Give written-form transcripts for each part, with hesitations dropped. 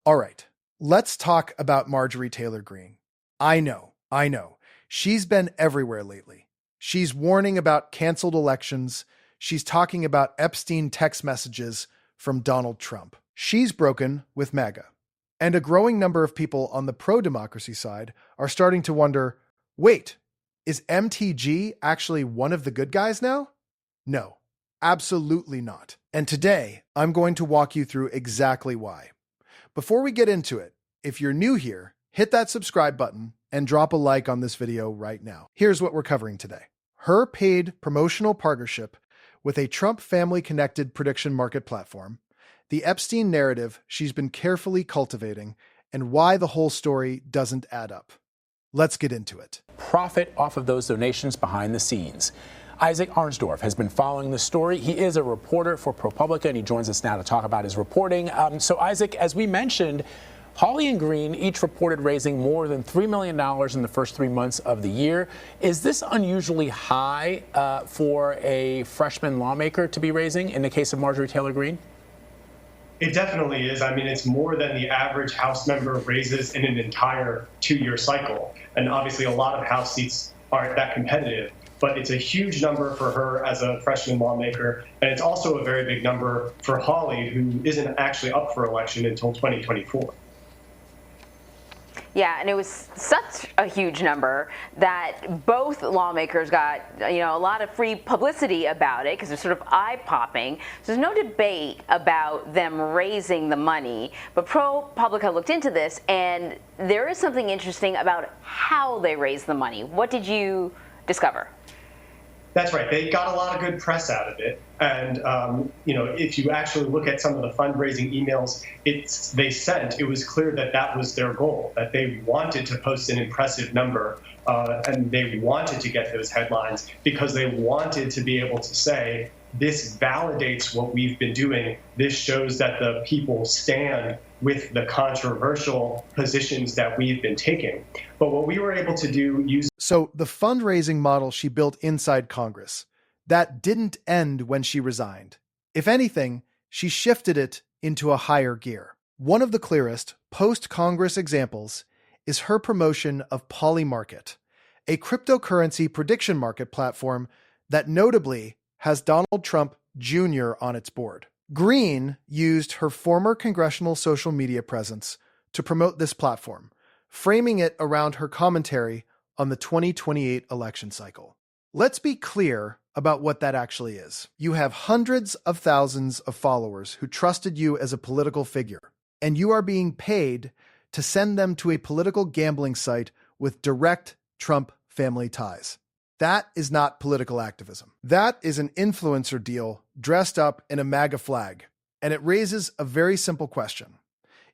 All right, let's talk about Marjorie Taylor Greene. I know. She's been everywhere lately. She's warning about canceled elections. She's talking about Epstein text messages from Donald Trump. She's broken with MAGA. And a growing number of people on the pro-democracy side are starting to wonder, wait, is MTG actually one of the good guys now? No, absolutely not. And today, I'm going to walk you through exactly why. Before we get into it, if you're new here, hit that subscribe button and drop a like on this video right now. Here's what we're covering today. Her paid promotional partnership with a Trump family-connected prediction market platform, the Epstein narrative she's been carefully cultivating, and why the whole story doesn't add up. Let's get into it. Profit off of those donations behind the scenes. Isaac Arnsdorf has been following the story. He is a reporter for ProPublica, and he joins us now to talk about his reporting. So, Isaac, as we mentioned, Hawley and Greene each reported raising more than $3 million in the first 3 months of the year. Is this unusually high for a freshman lawmaker to be raising in the case of Marjorie Taylor Greene? It definitely is. I mean, it's more than the average House member raises in an entire 2-year cycle. And obviously, a lot of House seats aren't that competitive. But it's a huge number for her as a freshman lawmaker. And it's also a very big number for Hawley, who isn't actually up for election until 2024. Yeah, and it was such a huge number that both lawmakers got, a lot of free publicity about it because they're sort of eye-popping. So there's no debate about them raising the money. But ProPublica looked into this, and there is something interesting about how they raise the money. What did you discover? That's right. They got a lot of good press out of it. And, if you actually look at some of the fundraising emails they sent, it was clear that that was their goal, that they wanted to post an impressive number and they wanted to get those headlines because they wanted to be able to say, this validates what we've been doing. This shows that the people stand with the controversial positions that we've been taking. But what we were able to do So the fundraising model she built inside Congress, that didn't end when she resigned. If anything, she shifted it into a higher gear. One of the clearest post-Congress examples is her promotion of Polymarket, a cryptocurrency prediction market platform that notably has Donald Trump Jr. on its board. Greene used her former congressional social media presence to promote this platform, framing it around her commentary on the 2028 election cycle. Let's be clear about what that actually is. You have hundreds of thousands of followers who trusted you as a political figure, and you are being paid to send them to a political gambling site with direct Trump family ties. That is not political activism. That is an influencer deal dressed up in a MAGA flag. And it raises a very simple question.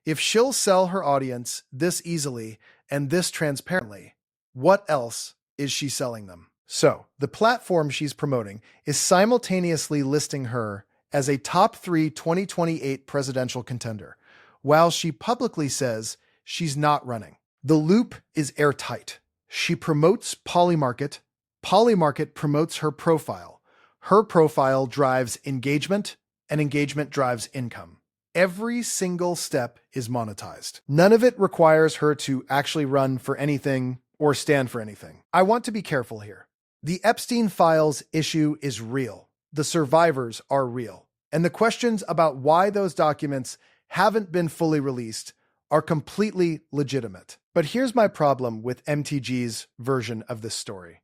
If she'll sell her audience this easily and this transparently, what else is she selling them? So, the platform she's promoting is simultaneously listing her as a top 3 2028 presidential contender, while she publicly says she's not running. The loop is airtight. She promotes Polymarket. Polymarket promotes her profile. Her profile drives engagement, and engagement drives income. Every single step is monetized. None of it requires her to actually run for anything or stand for anything. I want to be careful here. The Epstein files issue is real. The survivors are real. And the questions about why those documents haven't been fully released are completely legitimate. But here's my problem with MTG's version of this story.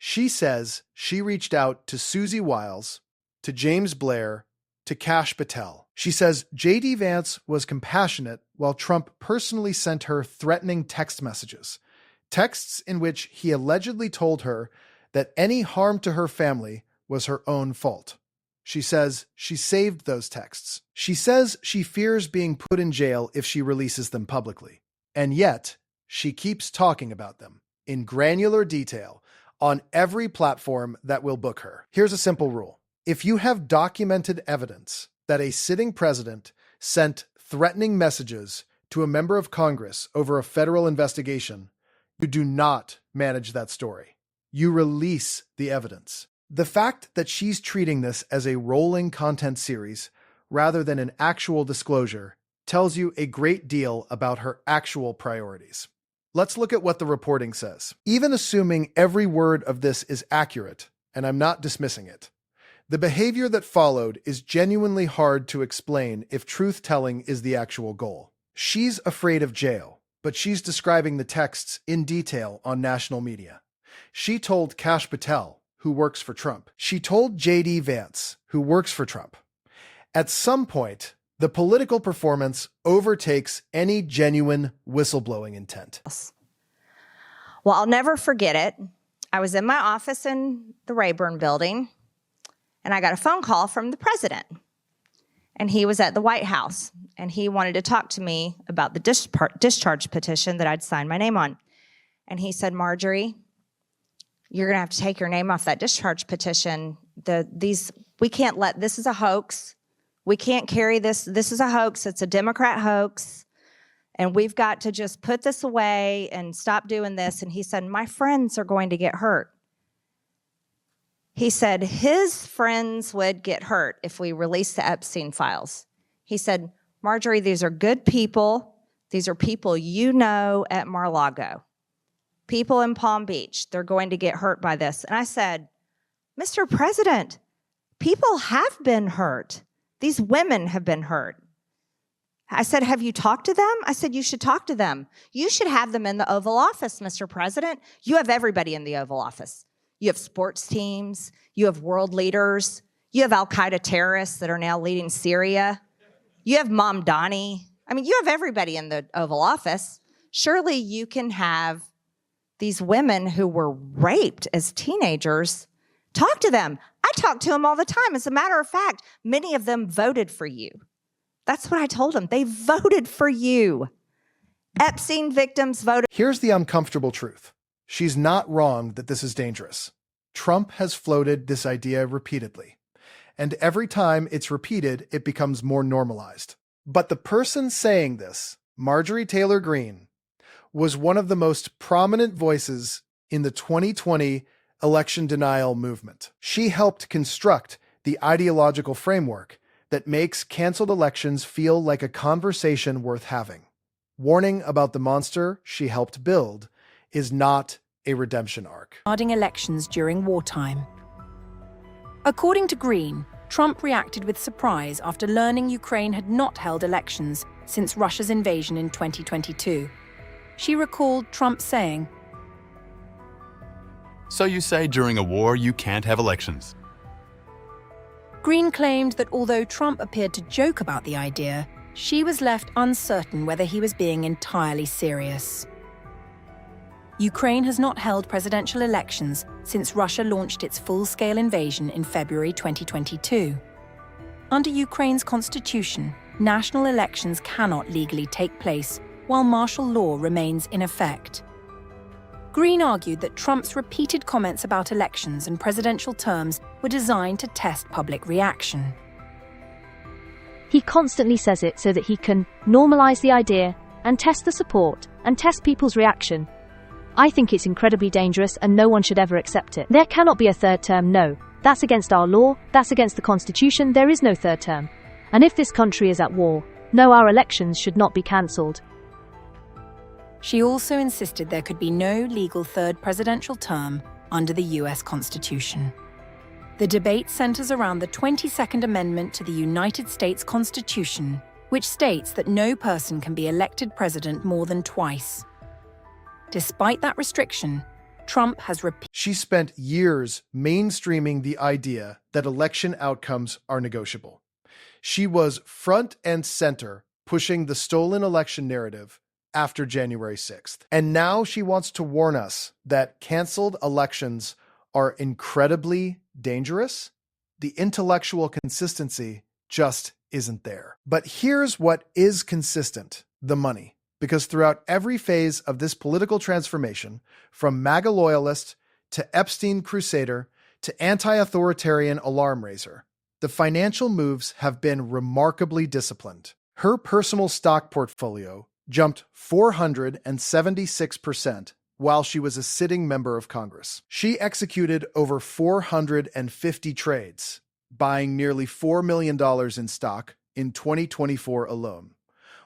She says she reached out to Susie Wiles, to James Blair, to Kash Patel. She says J.D. Vance was compassionate while Trump personally sent her threatening text messages, texts in which he allegedly told her that any harm to her family was her own fault. She says she saved those texts. She says she fears being put in jail if she releases them publicly. And yet, she keeps talking about them in granular detail on every platform that will book her. Here's a simple rule. If you have documented evidence that a sitting president sent threatening messages to a member of Congress over a federal investigation, you do not manage that story. You release the evidence. The fact that she's treating this as a rolling content series rather than an actual disclosure tells you a great deal about her actual priorities. Let's look at what the reporting says. Even assuming every word of this is accurate, and I'm not dismissing it, the behavior that followed is genuinely hard to explain if truth-telling is the actual goal. She's afraid of jail, but she's describing the texts in detail on national media. She told Kash Patel, who works for Trump. She told J.D. Vance, who works for Trump. At some point, the political performance overtakes any genuine whistleblowing intent. Well, I'll never forget it. I was in my office in the Rayburn building, and I got a phone call from the president. And he was at the White House, and he wanted to talk to me about the discharge petition that I'd signed my name on. And he said, Marjorie, you're going to have to take your name off that discharge petition. We can't let, this is a hoax. We can't carry this. This is a hoax. It's a Democrat hoax. And we've got to just put this away and stop doing this. And he said, my friends are going to get hurt. He said his friends would get hurt if we released the Epstein files. He said, Marjorie, these are good people. These are people you know at Mar-a-Lago. People in Palm Beach, they're going to get hurt by this. And I said, Mr. President, people have been hurt. These women have been hurt. I said, have you talked to them? I said, you should talk to them. You should have them in the Oval Office, Mr. President. You have everybody in the Oval Office. You have sports teams. You have world leaders. You have al-Qaeda terrorists that are now leading Syria. You have Mamdani. I mean, you have everybody in the Oval Office. Surely you can have these women who were raped as teenagers. Talk to them. I talk to them all the time. As a matter of fact, many of them voted for you. That's what I told them. They voted for you. Epstein victims voted. Here's the uncomfortable truth. She's not wrong that this is dangerous. Trump has floated this idea repeatedly. And every time it's repeated, it becomes more normalized. But the person saying this, Marjorie Taylor Greene, was one of the most prominent voices in the 2020 election denial movement. She helped construct the ideological framework that makes canceled elections feel like a conversation worth having. Warning about the monster she helped build is not a redemption arc. Regarding elections during wartime. According to Greene, Trump reacted with surprise after learning Ukraine had not held elections since Russia's invasion in 2022. She recalled Trump saying, "So you say during a war you can't have elections?" Greene claimed that although Trump appeared to joke about the idea, she was left uncertain whether he was being entirely serious. Ukraine has not held presidential elections since Russia launched its full-scale invasion in February 2022. Under Ukraine's constitution, national elections cannot legally take place while martial law remains in effect. Greene argued that Trump's repeated comments about elections and presidential terms were designed to test public reaction. He constantly says it so that he can normalize the idea and test the support and test people's reaction. I think it's incredibly dangerous and no one should ever accept it. There cannot be a third term, no. That's against our law, that's against the Constitution, there is no third term. And if this country is at war, no, our elections should not be cancelled. She also insisted there could be no legal third presidential term under the US Constitution. The debate centers around the 22nd Amendment to the United States Constitution, which states that no person can be elected president more than twice. Despite that restriction, Trump has She spent years mainstreaming the idea that election outcomes are negotiable. She was front and center pushing the stolen election narrative after January 6th. And now she wants to warn us that canceled elections are incredibly dangerous. The intellectual consistency just isn't there. But here's what is consistent: the money. Because throughout every phase of this political transformation, from MAGA loyalist to Epstein crusader to anti-authoritarian alarm raiser, the financial moves have been remarkably disciplined. Her personal stock portfolio jumped 476% while she was a sitting member of Congress. She executed over 450 trades, buying nearly $4 million in stock in 2024 alone,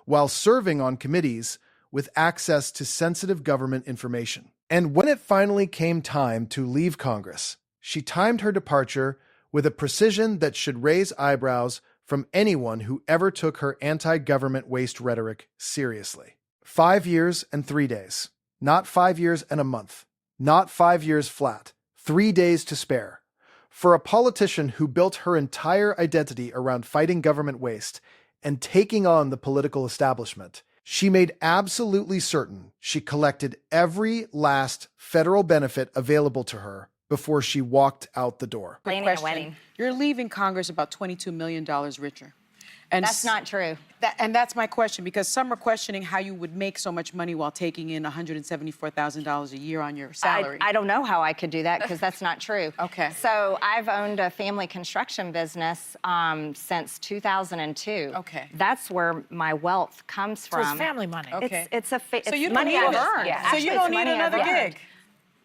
while serving on committees with access to sensitive government information. And when it finally came time to leave Congress, she timed her departure with a precision that should raise eyebrows from anyone who ever took her anti-government waste rhetoric seriously. 5 years and 3 days. Not 5 years and a month. Not 5 years flat. 3 days to spare. For a politician who built her entire identity around fighting government waste and taking on the political establishment, she made absolutely certain she collected every last federal benefit available to her before she walked out the door. Planning a wedding. You're leaving Congress about $22 million richer. And That's not true. And that's my question, because some are questioning how you would make so much money while taking in $174,000 a year on your salary. I don't know how I could do that because that's not true. Okay. So I've owned a family construction business since 2002. Okay. That's where my wealth comes from. So it's family money. Okay. It's So you don't money need I've it. earned. Yeah. So Actually, you it's don't need money I've another earned. gig.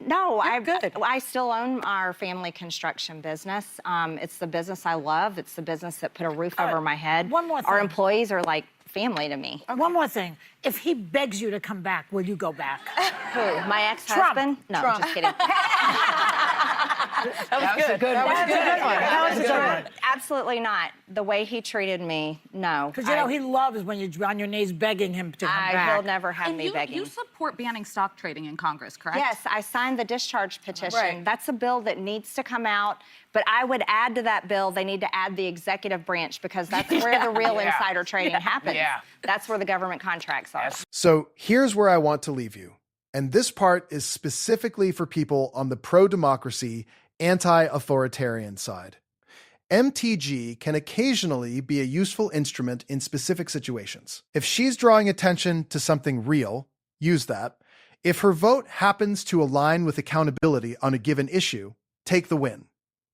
No, Good. I still own our family construction business. It's the business I love. It's the business that put a roof over my head. One more Our thing. employees are like family to me. One more thing. If he begs you to come back, will you go back? Who? My ex-husband? No, Trump. just kidding. That was a good one. That was a good one. Absolutely not. The way he treated me, no. Because, you know, he loves when you're on your knees begging him to come back. He'll never have me begging. You support banning stock trading in Congress, correct? Yes, I signed the discharge petition. Right. That's a bill that needs to come out, but I would add to that bill, they need to add the executive branch because that's where the real insider trading happens. Yeah. That's where the government contracts are. So here's where I want to leave you. And this part is specifically for people on the pro-democracy, anti-authoritarian side. MTG can occasionally be a useful instrument in specific situations. If she's drawing attention to something real, use that. If her vote happens to align with accountability on a given issue, take the win.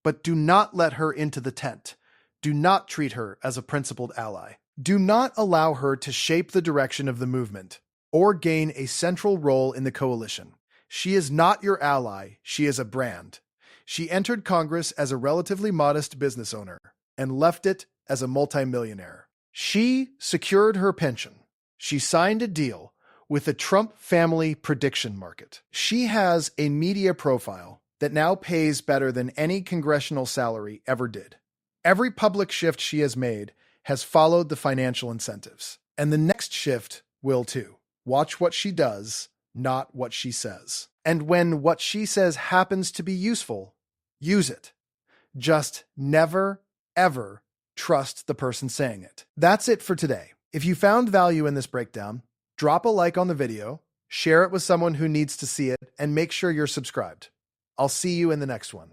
But do not let her into the tent. Do not treat her as a principled ally. Do not allow her to shape the direction of the movement or gain a central role in the coalition. She is not your ally. She is a brand. She entered Congress as a relatively modest business owner and left it as a multimillionaire. She secured her pension. She signed a deal with the Trump family prediction market. She has a media profile that now pays better than any congressional salary ever did. Every public shift she has made has followed the financial incentives. And the next shift will too. Watch what she does, not what she says. And when what she says happens to be useful, use it. Just never, ever trust the person saying it. That's it for today. If you found value in this breakdown, drop a like on the video, share it with someone who needs to see it, and make sure you're subscribed. I'll see you in the next one.